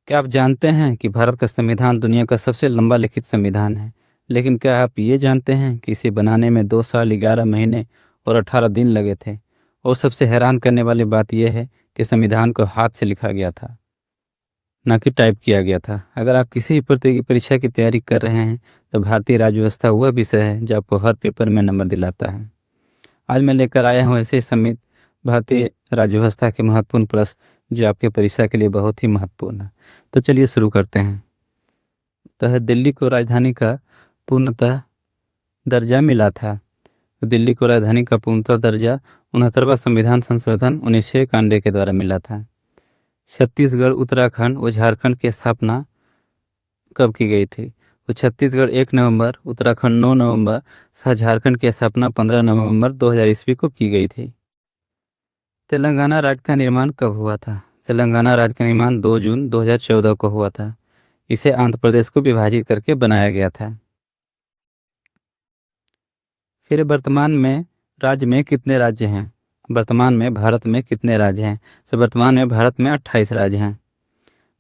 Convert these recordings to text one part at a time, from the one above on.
क्या आप जानते हैं कि भारत का संविधान दुनिया का सबसे लंबा लिखित संविधान है? लेकिन क्या आप ये जानते हैं कि इसे बनाने में 2 साल 11 महीने और 18 दिन लगे थे? और सबसे हैरान करने वाली बात यह है कि संविधान को हाथ से लिखा गया था, न कि टाइप किया गया था। अगर आप किसी प्रतियोगी परीक्षा की तैयारी कर रहे हैं तो भारतीय राज्य व्यवस्था वह विषय है जो आपको हर पेपर में नंबर दिलाता है। आज मैं लेकर आया हूँ ऐसे समित भारतीय राज्य व्यवस्था के महत्वपूर्ण प्रश्न जो आपके परीक्षा के लिए बहुत ही महत्वपूर्ण है। तो चलिए शुरू करते हैं। दिल्ली को राजधानी का पूर्णतः दर्जा मिला था। दिल्ली को राजधानी का पूर्णतः दर्जा 69वां संविधान संशोधन 1991 के द्वारा मिला था। छत्तीसगढ़, उत्तराखंड व झारखंड की स्थापना कब की गई थी? तो छत्तीसगढ़ 1 नवंबर, उत्तराखंड 9 नवंबर तथा झारखंड की स्थापना 15 नवंबर 2000 ईस्वी को की गई थी। तेलंगाना राज्य का निर्माण कब हुआ था? तेलंगाना राज्य का निर्माण 2 जून 2014 को हुआ था। इसे आंध्र प्रदेश को विभाजित करके बनाया गया था। फिर वर्तमान में राज्य में कितने राज्य हैं? वर्तमान में भारत में कितने राज्य हैं? तो वर्तमान में भारत में 28 राज्य हैं।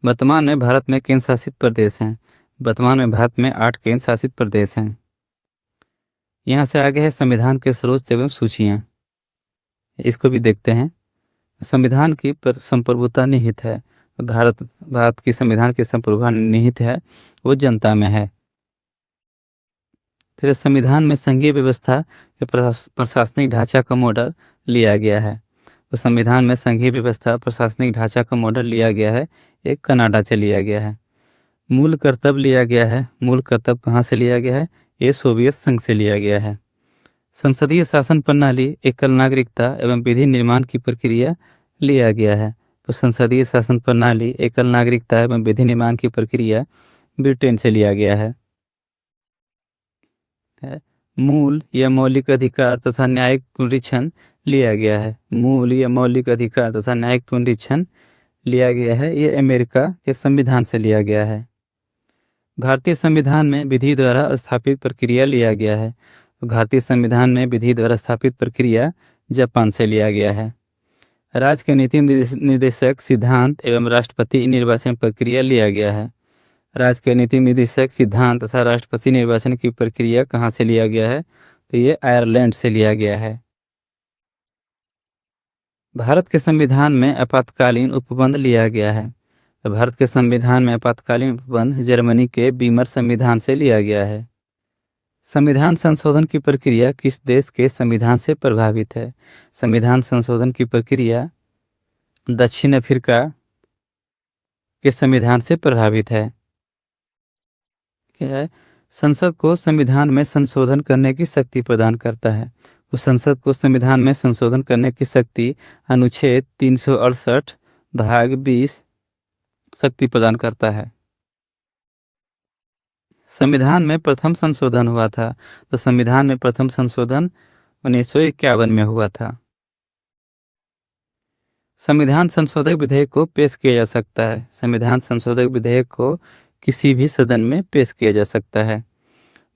वर्तमान में भारत में केंद्र शासित प्रदेश हैं। वर्तमान में भारत में 8 केंद्र शासित प्रदेश हैं। यहाँ से आगे है संविधान के स्रोत एवं सूचियाँ। इसको भी देखते हैं। संविधान की संप्रभुता निहित है। भारत की संविधान की संप्रभुता निहित है, वो जनता में है। फिर संविधान में संघीय व्यवस्था के प्रशासनिक ढांचा का मॉडल लिया गया है। तो संविधान में संघीय व्यवस्था प्रशासनिक ढांचा का मॉडल लिया गया है, एक कनाडा से लिया गया है। मूल कर्तव्य लिया गया है। मूल कर्तव्य कहाँ से लिया गया है? ये सोवियत संघ से लिया गया है। संसदीय शासन प्रणाली, एकल नागरिकता एवं विधि निर्माण की प्रक्रिया लिया गया है। तो संसदीय शासन प्रणाली, एकल नागरिकता एवं विधि निर्माण की प्रक्रिया ब्रिटेन से लिया गया है। मूल या मौलिक अधिकार तथा न्यायिक पुनरीक्षण लिया गया है। मूल या मौलिक अधिकार तथा न्यायिक पुनरीक्षण लिया गया है, ये अमेरिका के संविधान से लिया गया है। भारतीय संविधान में विधि द्वारा स्थापित प्रक्रिया लिया गया है। भारतीय संविधान में विधि द्वारा स्थापित प्रक्रिया जापान से लिया गया है। राज्य के नीति निर्देशक सिद्धांत एवं राष्ट्रपति निर्वाचन प्रक्रिया लिया गया है। राज्य के नीति निर्देशक सिद्धांत तथा राष्ट्रपति निर्वाचन की प्रक्रिया कहाँ से लिया गया है? तो ये आयरलैंड से लिया गया है। भारत के संविधान में आपातकालीन उपबंध लिया गया है। तो भारत के संविधान में आपातकालीन उपबंध जर्मनी के बीमर संविधान से लिया गया है। संविधान संशोधन की प्रक्रिया किस देश के संविधान से प्रभावित है? संविधान संशोधन की प्रक्रिया दक्षिण अफ्रीका के संविधान से प्रभावित है। क्या है? संसद को संविधान में संशोधन करने की शक्ति प्रदान करता है। तो संसद को संविधान में संशोधन करने की शक्ति अनुच्छेद 368 भाग 20 शक्ति प्रदान करता है। संविधान में प्रथम संशोधन हुआ था। तो संविधान में प्रथम संशोधन 1951 में हुआ था। संविधान संशोधक विधेयक को पेश किया जा सकता है। संविधान संशोधक विधेयक को किसी भी सदन में पेश किया जा सकता है।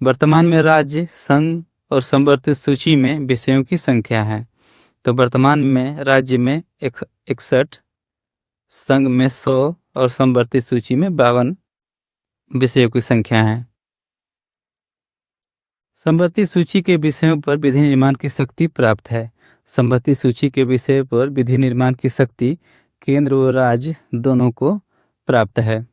वर्तमान में राज्य, संघ और संवर्धित सूची में विषयों की संख्या है। तो वर्तमान में राज्य में 61, संघ में 100 और संवर्धित सूची में 52 विषयों की संख्या है। संवर्धित सूची के विषयों पर विधि निर्माण की शक्ति प्राप्त है। संवर्धित सूची के विषय पर विधि निर्माण की शक्ति केंद्र और राज्य दोनों को प्राप्त है।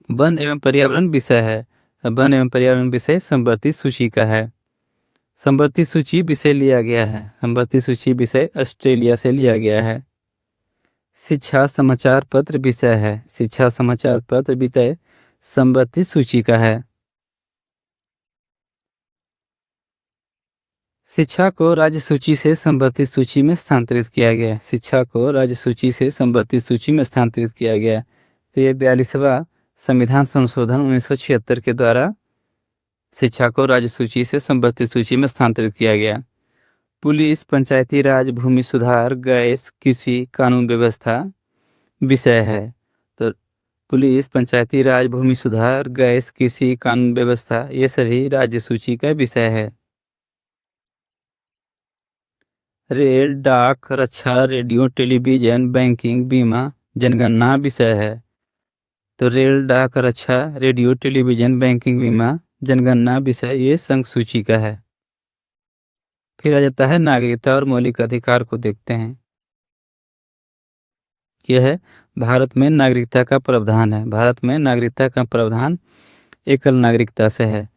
वन एवं पर्यावरण विषय है। वन एवं पर्यावरण विषय संवर्धित सूची का है। संवर्धित सूची विषय लिया गया है। संवर्धित सूची विषय ऑस्ट्रेलिया से लिया गया है। शिक्षा समाचार पत्र विषय है। शिक्षा समाचार पत्र विषय संवर्धित सूची का है। शिक्षा को राज्य सूची से संवर्धित सूची में स्थानांतरित किया गया। शिक्षा को राज्य सूची से संवर्धित सूची में स्थानांतरित किया गया। तो ये 42वां संविधान संशोधन 1976 के द्वारा शिक्षा को राज्य सूची से संवर्धित सूची में स्थानांतरित किया गया। पुलिस, पंचायती राज, भूमि सुधार, गैस, कृषि, कानून व्यवस्था विषय है। तो पुलिस, पंचायती राज, भूमि सुधार, गैस, कृषि, कानून व्यवस्था ये सभी राज्य सूची का विषय है। रेल, डाक, रक्षा, रेडियो, टेलीविजन, बैंकिंग, बीमा, जनगणना विषय है। तो रेल, डाक, रक्षा, रेडियो, टेलीविजन, बैंकिंग, बीमा, जनगणना विषय ये संघ सूची का है। फिर आ जाता है नागरिकता और मौलिक अधिकार को देखते हैं। यह है भारत में नागरिकता का प्रावधान है। भारत में नागरिकता का प्रावधान एकल नागरिकता से है।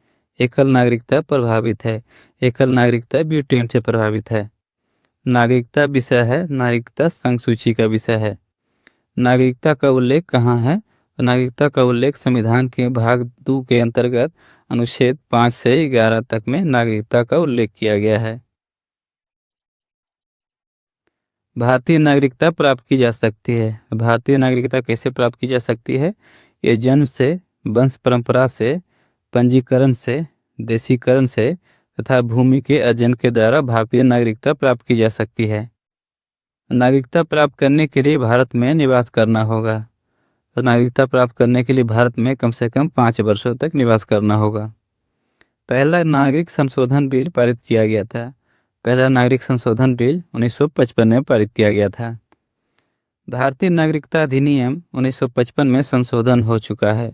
एकल नागरिकता प्रभावित है। एकल नागरिकता ब्रिटेन से प्रभावित है। नागरिकता विषय है, नागरिकता संघ सूची का विषय है। नागरिकता का उल्लेख कहाँ है? नागरिकता का उल्लेख संविधान के भाग 2 के अंतर्गत अनुच्छेद 5 से 11 तक में नागरिकता का उल्लेख किया गया है। भारतीय नागरिकता प्राप्त की जा सकती है। भारतीय नागरिकता कैसे प्राप्त की जा सकती है? ये जन्म से, वंश परंपरा से, पंजीकरण से, देशीकरण से तथा भूमि के अर्जन के द्वारा भारतीय नागरिकता प्राप्त की जा सकती है। नागरिकता प्राप्त करने के लिए भारत में निवास करना होगा। तो नागरिकता प्राप्त करने के लिए भारत में कम से कम 5 वर्षों तक निवास करना होगा। पहला नागरिक संशोधन बिल पारित किया गया था। पहला नागरिक संशोधन बिल 1955 में पारित किया गया था। भारतीय नागरिकता अधिनियम 1955 में संशोधन हो चुका है।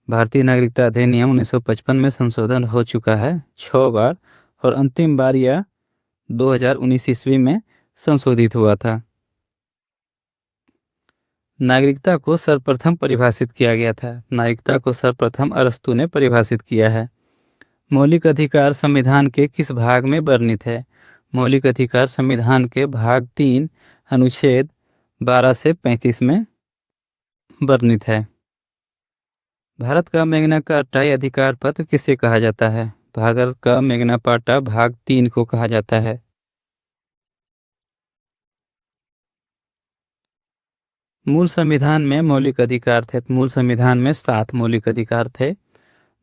भारतीय नागरिकता अधिनियम 1955 में संशोधन हो चुका है 6 बार, और अंतिम बार यह 2019 ईस्वी में संशोधित हुआ था। नागरिकता को सर्वप्रथम परिभाषित किया गया था। नागरिकता को सर्वप्रथम अरस्तू ने परिभाषित किया है। मौलिक अधिकार संविधान के किस भाग में वर्णित है? मौलिक अधिकार संविधान के भाग 3 अनुच्छेद 12 से 35 में वर्णित है। भारत का मैग्ना कार्टा अधिकार पत्र किसे कहा जाता है? भारत का मैग्ना कार्टा भाग 3 को कहा जाता है। मूल संविधान में मौलिक अधिकार थे। मूल संविधान में 7 मौलिक अधिकार थे।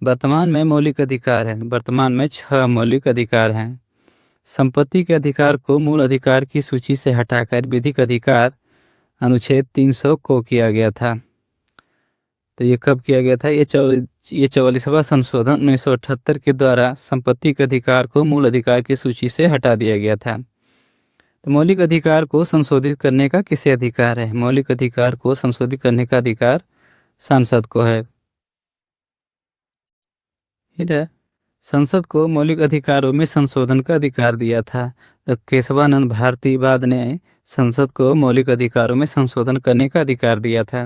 वर्तमान में मौलिक अधिकार हैं। वर्तमान में 6 मौलिक अधिकार हैं। संपत्ति के अधिकार को मूल अधिकार की सूची से हटाकर विधिक अधिकार अनुच्छेद 300 को किया गया था। तो ये कब किया गया था? ये 44वां संशोधन 1978 के द्वारा संपत्ति के अधिकार को मूल अधिकार की सूची से हटा दिया गया था। तो मौलिक अधिकार को संशोधित करने का किसे अधिकार है? मौलिक अधिकार को संशोधित करने का अधिकार सांसद को है। संसद को मौलिक अधिकारों में संशोधन का अधिकार दिया था। तो केशवानंद भारतीवाद ने संसद को मौलिक अधिकारों में संशोधन करने का अधिकार दिया था।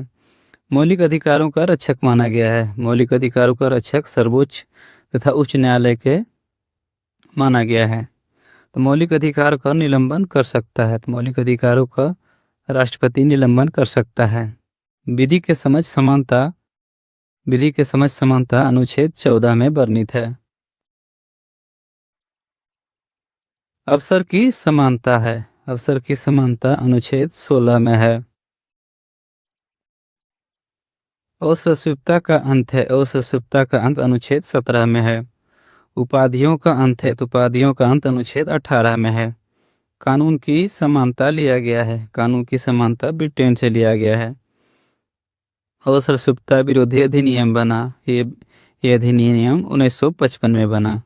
मौलिक अधिकारों का रक्षक माना गया है। मौलिक अधिकारों का रक्षक सर्वोच्च तथा उच्च न्यायालय के माना गया है। तो मौलिक अधिकार का निलंबन कर सकता है। तो मौलिक अधिकारों का राष्ट्रपति निलंबन कर सकता है। विधि के समझ समानता, विधि के समझ समानता अनुच्छेद 14 में वर्णित है। अवसर की समानता है। अवसर की समानता अनुच्छेद 16 में है। असुविधा का अंत है। असुविधा का अंत अनुच्छेद 17 में है। उपाधियों का अंत है। तो उपाधियों का अंत अनुच्छेद 18 में है। कानून की समानता लिया गया है। कानून की समानता ब्रिटेन से लिया गया है। असुविधा विरोधी अधिनियम बना। ये अधिनियम 1955 में बना।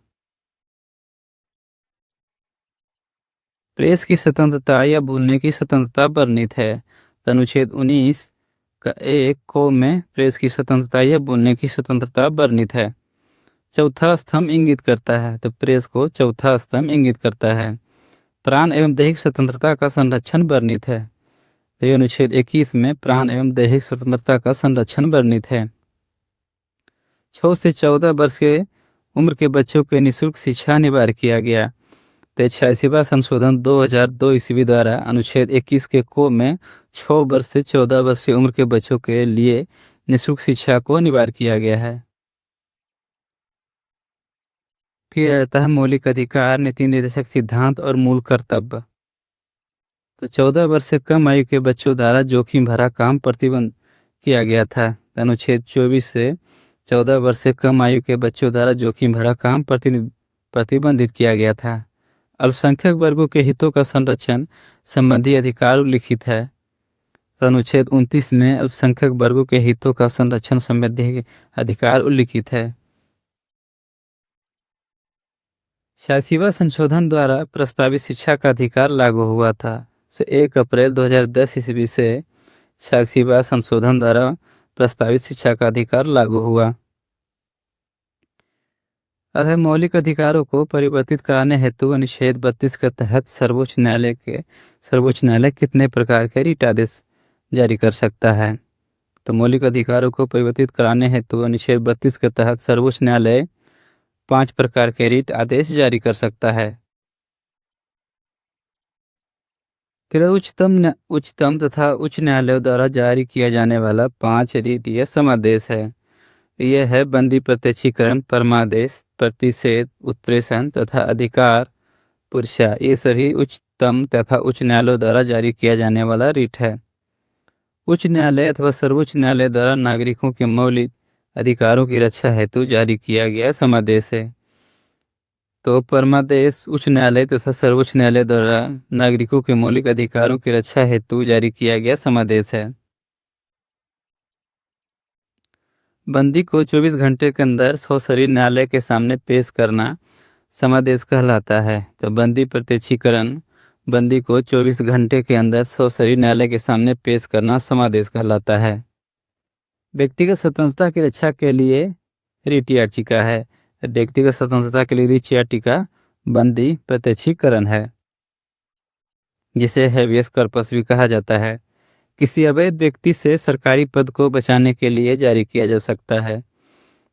प्रेस की स्वतंत्रता या बोलने की स्वतंत्रता वर्णित है। अनुच्छेद 19 का 1 को में प्रेस की स्वतंत्रता या बोलने की स्वतंत्रता वर्णित है। चौथा स्तंभ इंगित करता है। तो प्रेस को चौथा स्तंभ इंगित करता है। प्राण एवं दैहिक स्वतंत्रता का संरक्षण वर्णित है। तो अनुच्छेद 21 में प्राण एवं दैहिक स्वतंत्रता का संरक्षण वर्णित है। 6 से 14 वर्ष के उम्र के बच्चों को निःशुल्क शिक्षा अनिवार्य किया गया। 86वां संशोधन 2002 ईस्वी द्वारा अनुच्छेद 21 के को में 6 वर्ष से 14 वर्ष की उम्र के बच्चों के लिए निःशुल्क शिक्षा को अनिवार्य किया गया है। फिर आता है मौलिक अधिकार, नीति निर्देशक सिद्धांत और मूल कर्तव्य। तो 14 वर्ष से कम आयु के बच्चों द्वारा जोखिम भरा काम प्रतिबंध किया गया था। अनुच्छेद 24 से 14 वर्ष से कम आयु के बच्चों द्वारा जोखिम भरा काम प्रतिबंधित किया गया था। अल्पसंख्यक वर्गों के हितों का संरक्षण संबंधी अधिकार उल्लिखित है। अनुच्छेद 29 में अल्पसंख्यक वर्गों के हितों का संरक्षण संबंधी अधिकार उल्लिखित है। 86वां संशोधन द्वारा प्रस्तावित शिक्षा का अधिकार लागू हुआ था। 1 अप्रैल 2010 ईस्वी से 86वां संशोधन द्वारा प्रस्तावित शिक्षा का अधिकार लागू हुआ। अतः मौलिक अधिकारों को परिवर्तित कराने हेतु अनुच्छेद 32 के तहत सर्वोच्च न्यायालय कितने प्रकार के रिट आदेश जारी कर सकता है? तो मौलिक अधिकारों को परिवर्तित कराने हेतु अनुच्छेद 32 के तहत सर्वोच्च न्यायालय 5 प्रकार के रिट आदेश जारी कर सकता है। उच्चतम तथा उच्च न्यायालयों द्वारा जारी किया जाने वाला 5 रिट यह समादेश है। यह है बंदी प्रत्यक्षीकरण, परमादेश, प्रतिषेध, उत्प्रेषण तथा अधिकार पुर्षा। ये सभी उच्चतम तथा उच्च न्यायालयों द्वारा जारी किया जाने वाला रिट है। उच्च न्यायालय अथवा सर्वोच्च न्यायालय द्वारा नागरिकों के मौलिक अधिकारों की रक्षा हेतु जारी किया गया समादेश है। तो परमादेश उच्च न्यायालय तथा सर्वोच्च न्यायालय द्वारा नागरिकों के मौलिक अधिकारों की रक्षा हेतु जारी किया गया समादेश है। बंदी को 24 घंटे के अंदर सशरीर न्यायालय के सामने पेश करना समादेश कहलाता है। तो बंदी प्रत्यक्षीकरण, बंदी को 24 घंटे के अंदर सशरीर न्यायालय के सामने पेश करना समादेश कहलाता है। व्यक्तिगत स्वतंत्रता की रक्षा के लिए रिट याचिका है। व्यक्तिगत स्वतंत्रता के लिए रिट याचिका बंदी प्रत्यक्षीकरण है, जिसे हैबियस कॉर्पस भी कहा जाता है। किसी अवैध व्यक्ति से सरकारी पद को बचाने के लिए जारी किया जा सकता है।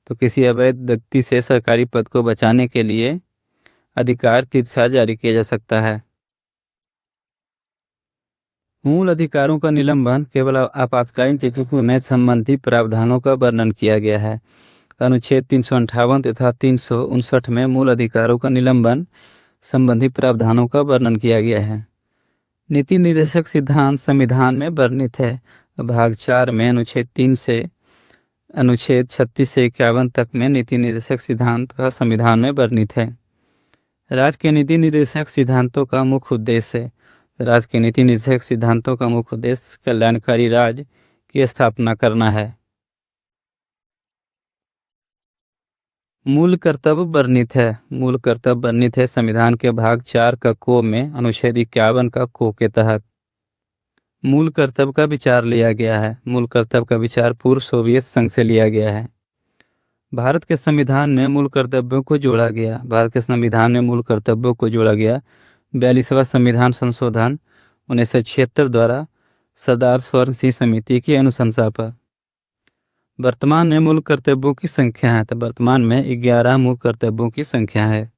तो किसी अवैध व्यक्ति से सरकारी पद को बचाने के लिए अधिकार तिरछा जारी किया जा सकता है। मूल अधिकारों का निलंबन केवल आपातकालीन स्थितियों में संबंधी प्रावधानों का वर्णन किया गया है। अनुच्छेद 358 तथा 359 में मूल अधिकारों का निलंबन संबंधी प्रावधानों का वर्णन किया गया है। नीति निर्देशक सिद्धांत संविधान में वर्णित है। भाग 4 में अनुच्छेद 3 से अनुच्छेद 36 से 51 तक में नीति निर्देशक सिद्धांत का संविधान में वर्णित है। राज्य के नीति निर्देशक सिद्धांतों का मुख्य उद्देश्य कल्याणकारी राज्य की स्थापना करना है। मूल कर्तव्य वर्णित है संविधान के भाग 4 का को में अनुच्छेद 51 का को के तहत मूल कर्तव्य का विचार लिया गया है। मूल कर्तव्य का विचार पूर्व सोवियत संघ से लिया गया है। भारत के संविधान में मूल कर्तव्यों को जोड़ा गया। 42वां संविधान संशोधन 1976 द्वारा सरदार स्वर्ण सिंह समिति की अनुशंसा पर। वर्तमान में मूल कर्तव्यों की संख्या है। तो वर्तमान में 11 मूल कर्तव्यों की संख्या है।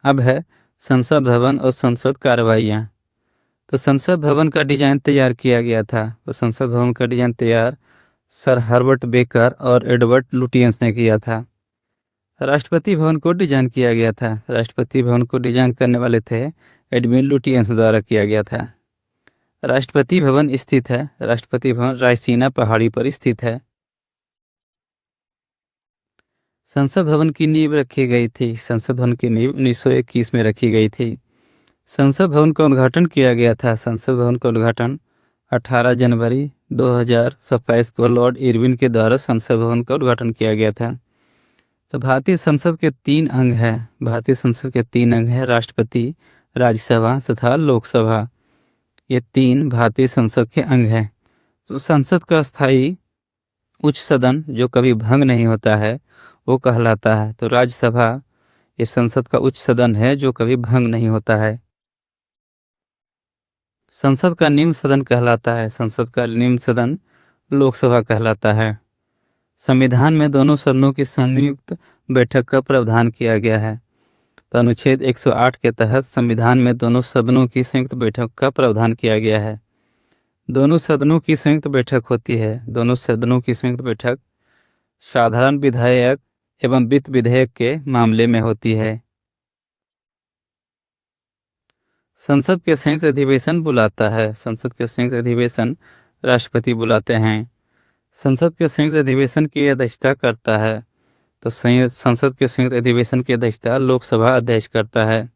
अब है संसद भवन और संसद कार्रवाइयाँ। तो संसद भवन का डिजाइन तैयार किया गया था। तो संसद भवन का डिजाइन तैयार सर हर्बर्ट बेकर और एडवर्ड लुटियंस ने किया था। राष्ट्रपति भवन को डिजाइन किया गया था। राष्ट्रपति भवन को डिजाइन करने वाले थे एडविन लुटियंस द्वारा किया गया था। राष्ट्रपति भवन रायसीना पहाड़ी पर स्थित है। संसद भवन की नींव रखी गई थी। संसद भवन की नींव 1921 में रखी गई थी। संसद भवन का उद्घाटन किया गया था। संसद भवन का उद्घाटन 18 जनवरी 2027 को लॉर्ड इरविन के द्वारा संसद भवन का उद्घाटन किया गया था। तो भारतीय संसद के 3 अंग हैं। राष्ट्रपति, राज्यसभा तथा लोकसभा। ये 3 भारतीय संसद के अंग हैं। तो संसद का स्थायी उच्च सदन जो कभी भंग नहीं होता है वो कहलाता है। तो राज्यसभा ये संसद का उच्च सदन है जो कभी भंग नहीं होता है। संसद का निम्न सदन कहलाता है। संसद का निम्न सदन लोकसभा कहलाता है। संविधान में दोनों सदनों की संयुक्त बैठक का प्रावधान किया गया है। तो अनुच्छेद 108 के तहत संविधान में दोनों सदनों की संयुक्त बैठक का प्रावधान किया गया है। दोनों सदनों की संयुक्त बैठक होती है। दोनों सदनों की संयुक्त बैठक साधारण विधेयक एवं वित्त विधेयक के मामले में होती है। संसद के संयुक्त अधिवेशन बुलाता है। संसद के संयुक्त अधिवेशन राष्ट्रपति बुलाते हैं। संसद के संयुक्त अधिवेशन की अध्यक्षता करता है। तो संसद के संयुक्त अधिवेशन की अध्यक्षता लोकसभा अध्यक्ष करता है।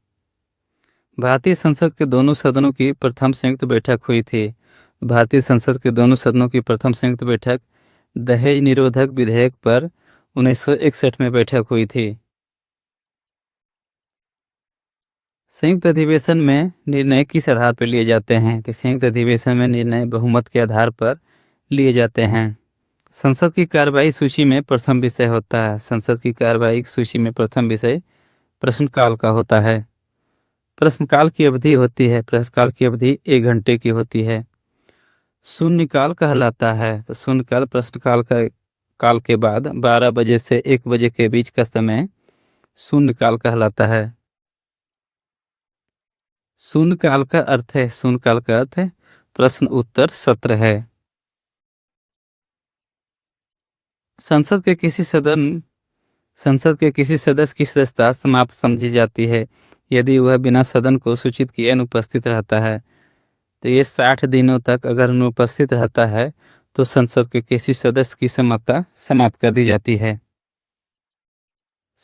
भारतीय संसद के दोनों सदनों की प्रथम संयुक्त बैठक हुई थी। भारतीय संसद के दोनों सदनों की प्रथम संयुक्त बैठक दहेज निरोधक विधेयक पर 1961 में बैठक हुई थी। संयुक्त अधिवेशन में निर्णय किस आधार पर लिए जाते हैं? तो संयुक्त अधिवेशन में निर्णय बहुमत के आधार पर लिए जाते हैं। संसद की कार्यवाही सूची में प्रथम विषय होता है। संसद की कार्यवाही सूची में प्रथम विषय प्रश्नकाल का होता है। प्रश्नकाल की अवधि होती है, प्रश्नकाल की अवधि 1 घंटे की होती है। शून्यकाल कहलाता है। तो शून्यकाल प्रश्नकाल का काल के बाद 12 बजे से 1 बजे के बीच का समय शून्यकाल कहलाता है। शून्यकाल का अर्थ है, शून्यकाल का अर्थ है प्रश्न उत्तर सत्र है। संसद के किसी सदन संसद के किसी सदस्य की सदस्यता समाप्त समझी जाती है यदि वह बिना सदन को सूचित किए अनुपस्थित रहता है। तो ये 60 दिनों तक अगर अनुपस्थित रहता है तो संसद के किसी सदस्य की क्षमता समाप्त कर दी जाती है।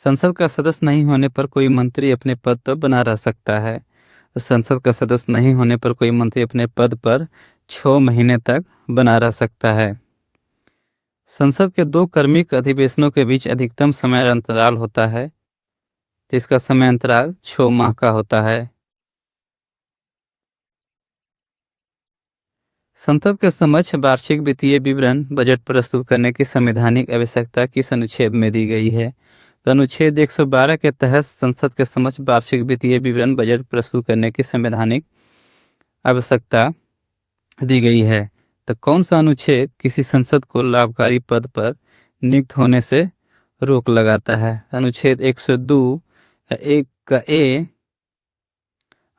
संसद का सदस्य नहीं होने पर कोई मंत्री अपने पद पर बना रह सकता है। तो संसद का सदस्य नहीं होने पर कोई मंत्री अपने पद पर 6 महीने तक बना रह सकता है। संसद के 2 क्रमिक अधिवेशनों के बीच अधिकतम समय अंतराल होता है, जिसका समय अंतराल 6 माह का होता है। संसद के समक्ष वार्षिक वित्तीय विवरण बजट प्रस्तुत करने की संवैधानिक आवश्यकता किस अनुच्छेद में दी गई है? तो अनुच्छेद 112 के तहत संसद के समक्ष वार्षिक वित्तीय विवरण बजट प्रस्तुत करने की संवैधानिक आवश्यकता दी गई है। तो कौन सा अनुच्छेद किसी संसद को लाभकारी पद पर नियुक्त होने से रोक लगाता है? अनुच्छेद 102 1 का ए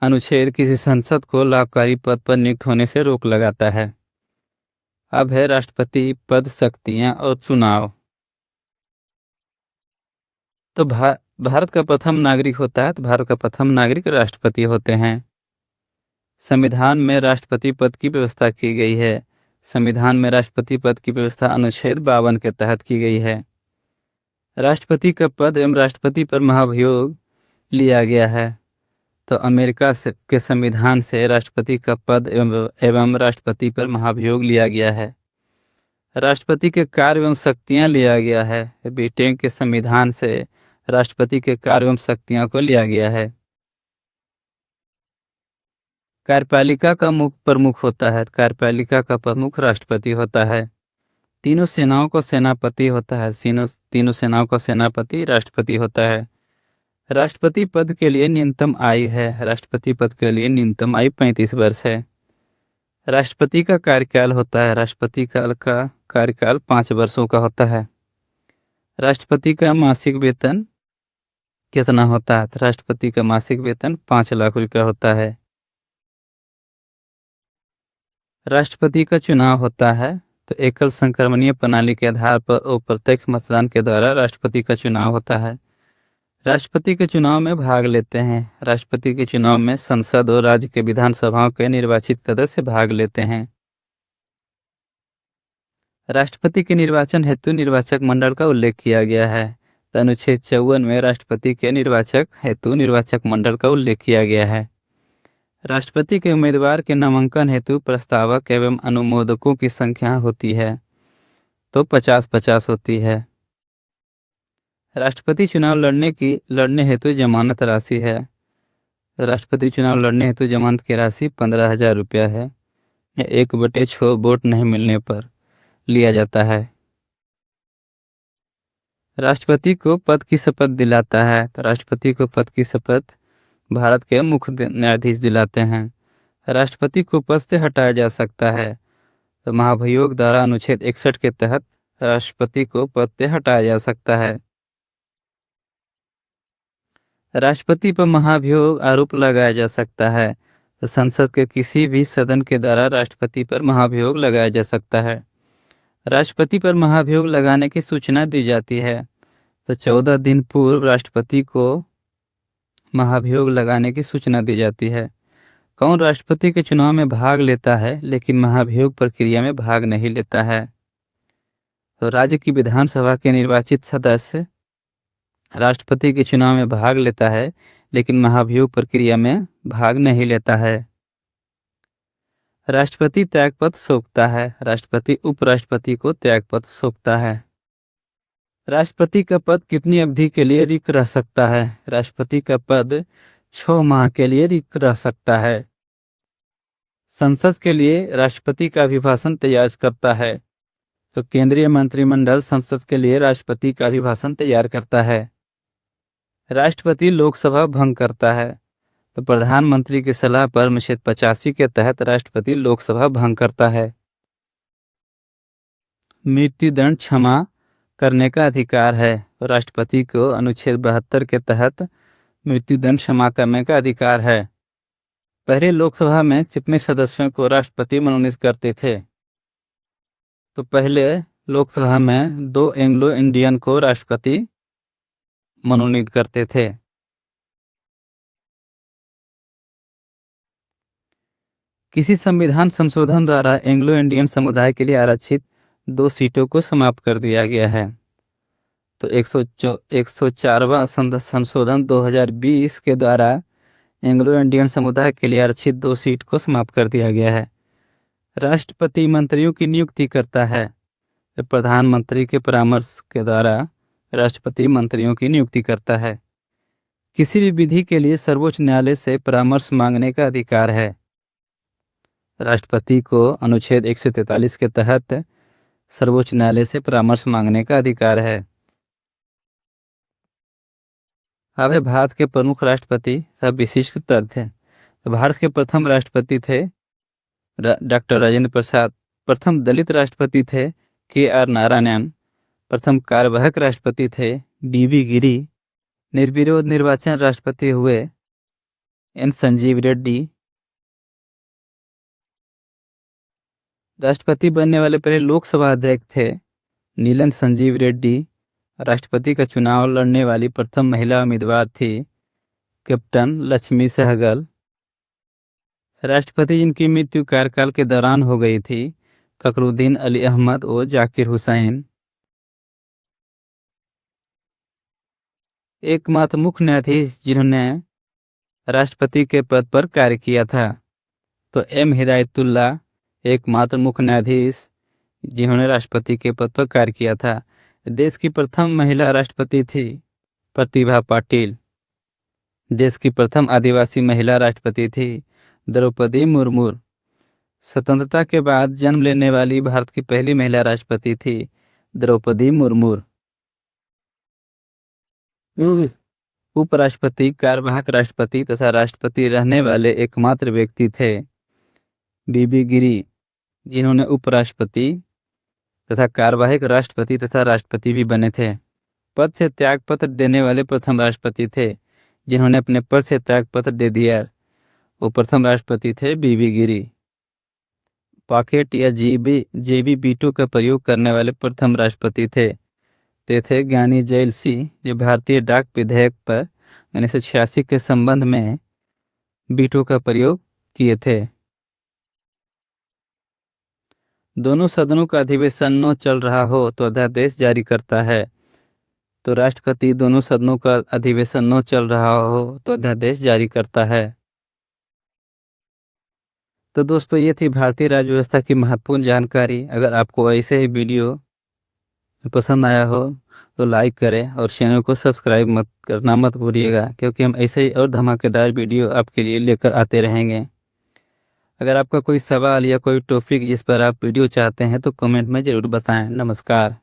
अनुच्छेद किसी संसद को लाभकारी पद पर नियुक्त होने से रोक लगाता है। अब है राष्ट्रपति पद, शक्तियां और चुनाव। तो भारत का प्रथम नागरिक होता है, तो भारत का प्रथम नागरिक राष्ट्रपति होते हैं। संविधान में राष्ट्रपति पद की व्यवस्था की गई है। संविधान में राष्ट्रपति पद की व्यवस्था अनुच्छेद 52 के तहत की गई है। राष्ट्रपति का पद एवं राष्ट्रपति पर महाभियोग लिया गया है। तो अमेरिका के संविधान से राष्ट्रपति का पद एवं राष्ट्रपति पर महाभियोग लिया गया है। राष्ट्रपति के कार्य एवं शक्तियां लिया गया है। ब्रिटेन के संविधान से राष्ट्रपति के कार्य एवं शक्तियां को लिया गया है। कार्यपालिका का प्रमुख होता है। कार्यपालिका का प्रमुख राष्ट्रपति होता है। तीनों सेनाओं का सेनापति होता है। तीनों सेनाओं का सेनापति राष्ट्रपति होता है। राष्ट्रपति पद के लिए न्यूनतम आयु है। राष्ट्रपति पद के लिए न्यूनतम आयु 35 वर्ष है। राष्ट्रपति का कार्यकाल होता है। राष्ट्रपति काल का कार्यकाल 5 वर्षों का होता है। राष्ट्रपति का मासिक वेतन कितना होता है? तो राष्ट्रपति का मासिक वेतन 5 लाख रुपये होता है। राष्ट्रपति का चुनाव होता है। तो एकल संक्रमणीय प्रणाली के आधार पर अप्रत्यक्ष मतदान के द्वारा राष्ट्रपति का चुनाव होता है। राष्ट्रपति के चुनाव में भाग लेते हैं। राष्ट्रपति के चुनाव में संसद और राज्य के विधानसभाओं के निर्वाचित सदस्य भाग लेते हैं। राष्ट्रपति के निर्वाचन हेतु निर्वाचक मंडल का उल्लेख किया गया है। तो अनुच्छेद 54 में राष्ट्रपति के निर्वाचक हेतु निर्वाचक मंडल का उल्लेख किया गया है। राष्ट्रपति के उम्मीदवार के नामांकन हेतु प्रस्तावक एवं अनुमोदकों की संख्या होती है, तो 50-50 होती है। राष्ट्रपति चुनाव लड़ने हेतु जमानत राशि है। राष्ट्रपति चुनाव लड़ने हेतु जमानत की राशि 15,000 रुपया है। 1/6 वोट नहीं मिलने पर लिया जाता है। राष्ट्रपति को पद की शपथ दिलाता है। तो राष्ट्रपति को पद की शपथ भारत के मुख्य न्यायाधीश दिलाते हैं। राष्ट्रपति को पद से हटाया जा सकता है। तो महाभियोग धारा अनुच्छेद 61 के तहत राष्ट्रपति को पद से हटाया जा सकता है। राष्ट्रपति पर महाभियोग आरोप लगाया जा सकता है। तो संसद के किसी भी सदन के द्वारा राष्ट्रपति पर महाभियोग लगाया जा सकता है। राष्ट्रपति पर महाभियोग लगाने की सूचना दी जाती है। तो 14 दिन पूर्व राष्ट्रपति को महाभियोग लगाने की सूचना दी जाती है। कौन राष्ट्रपति के चुनाव में भाग लेता है लेकिन महाभियोग प्रक्रिया में भाग नहीं लेता है? तो राज्य की विधानसभा के निर्वाचित सदस्य राष्ट्रपति के चुनाव में भाग लेता है लेकिन महाभियोग प्रक्रिया में भाग नहीं लेता है। राष्ट्रपति त्यागपत्र सौंपता है। राष्ट्रपति उपराष्ट्रपति को त्यागपत्र सौंपता है। राष्ट्रपति का पद कितनी अवधि के लिए रिक्त रह सकता है? राष्ट्रपति का पद 6 माह के लिए रिक्त रह सकता है। संसद के लिए राष्ट्रपति का अभिभाषण तैयार करता है? तो केंद्रीय मंत्रिमंडल संसद के लिए राष्ट्रपति का अभिभाषण तैयार करता है। राष्ट्रपति लोकसभा भंग करता है? तो प्रधानमंत्री की सलाह पर अनुच्छेद 85 के तहत राष्ट्रपति लोकसभा भंग करता है। मृत्युदंड क्षमा करने का अधिकार है? तो राष्ट्रपति को अनुच्छेद 72 के तहत मृत्युदंड क्षमा करने का अधिकार है। पहले लोकसभा में कितने सदस्यों को राष्ट्रपति मनोनीत करते थे? तो पहले लोकसभा में 2 एंग्लो इंडियन को राष्ट्रपति मनोनीत करते थे। किसी संविधान संशोधन द्वारा एंग्लो इंडियन समुदाय के लिए आरक्षित 2 सीटों को समाप्त कर दिया गया है। तो 104वां संशोधन 2020 के द्वारा एंग्लो इंडियन समुदाय के लिए आरक्षित 2 सीट को समाप्त कर दिया गया है। राष्ट्रपति मंत्रियों की नियुक्ति करता है? तो प्रधानमंत्री के परामर्श के द्वारा राष्ट्रपति मंत्रियों की नियुक्ति करता है। किसी भी विधि के लिए सर्वोच्च न्यायालय से परामर्श मांगने का अधिकार है? राष्ट्रपति को अनुच्छेद 143 के तहत सर्वोच्च न्यायालय से परामर्श मांगने का अधिकार है। अब भारत के प्रमुख राष्ट्रपति सब विशिष्ट तथ्य। तो भारत के प्रथम राष्ट्रपति थे डॉक्टर राजेंद्र प्रसाद। प्रथम दलित राष्ट्रपति थे KR नारायणन। प्रथम कार्यवाहक राष्ट्रपति थे BB गिरी। निर्विरोध निर्वाचन राष्ट्रपति हुए N संजीव रेड्डी। राष्ट्रपति बनने वाले पहले लोकसभा अध्यक्ष थे नीलन संजीव रेड्डी। राष्ट्रपति का चुनाव लड़ने वाली प्रथम महिला उम्मीदवार थी कैप्टन लक्ष्मी सहगल। राष्ट्रपति जिनकी मृत्यु कार्यकाल के दौरान हो गई थी फखरुद्दीन अली अहमद और जाकिर हुसैन। एकमात्र मुख्य न्यायाधीश जिन्होंने राष्ट्रपति के पद पर कार्य किया था? तो M हिदायतुल्ला एकमात्र मुख्य न्यायाधीश जिन्होंने राष्ट्रपति के पद पर कार्य किया था। देश की प्रथम महिला राष्ट्रपति थी प्रतिभा पाटिल। देश की प्रथम आदिवासी महिला राष्ट्रपति थी द्रौपदी मुर्मू। स्वतंत्रता के बाद जन्म लेने वाली भारत की पहली महिला राष्ट्रपति थी द्रौपदी मुर्मू। उपराष्ट्रपति, कार्यवाहक राष्ट्रपति तथा राष्ट्रपति रहने वाले एकमात्र व्यक्ति थे BB गिरी, जिन्होंने उपराष्ट्रपति तथा कार्यवाहक राष्ट्रपति तथा राष्ट्रपति भी बने थे। पद से त्यागपत्र देने वाले प्रथम राष्ट्रपति थे जिन्होंने अपने पद से त्यागपत्र दे दिया। वो प्रथम राष्ट्रपति थे BB गिरी। पॉकेट या JB वीटो का प्रयोग करने वाले प्रथम राष्ट्रपति थे ज्ञानी जैल सिंह, जो भारतीय डाक विधेयक पर 1986 के संबंध में वीटो का प्रयोग किए थे। दोनों सदनों का अधिवेशन न चल रहा हो तो अध्यादेश जारी करता है। तो राष्ट्रपति दोनों सदनों का अधिवेशन न चल रहा हो तो अध्यादेश जारी करता है। तो दोस्तों, ये थी भारतीय राज्य व्यवस्था की महत्वपूर्ण जानकारी। अगर आपको ऐसे ही वीडियो पसंद आया हो तो लाइक करें और चैनल को सब्सक्राइब करना मत भूलिएगा, क्योंकि हम ऐसे ही और धमाकेदार वीडियो आपके लिए लेकर आते रहेंगे। अगर आपका कोई सवाल या कोई टॉपिक जिस पर आप वीडियो चाहते हैं तो कमेंट में ज़रूर बताएं। नमस्कार।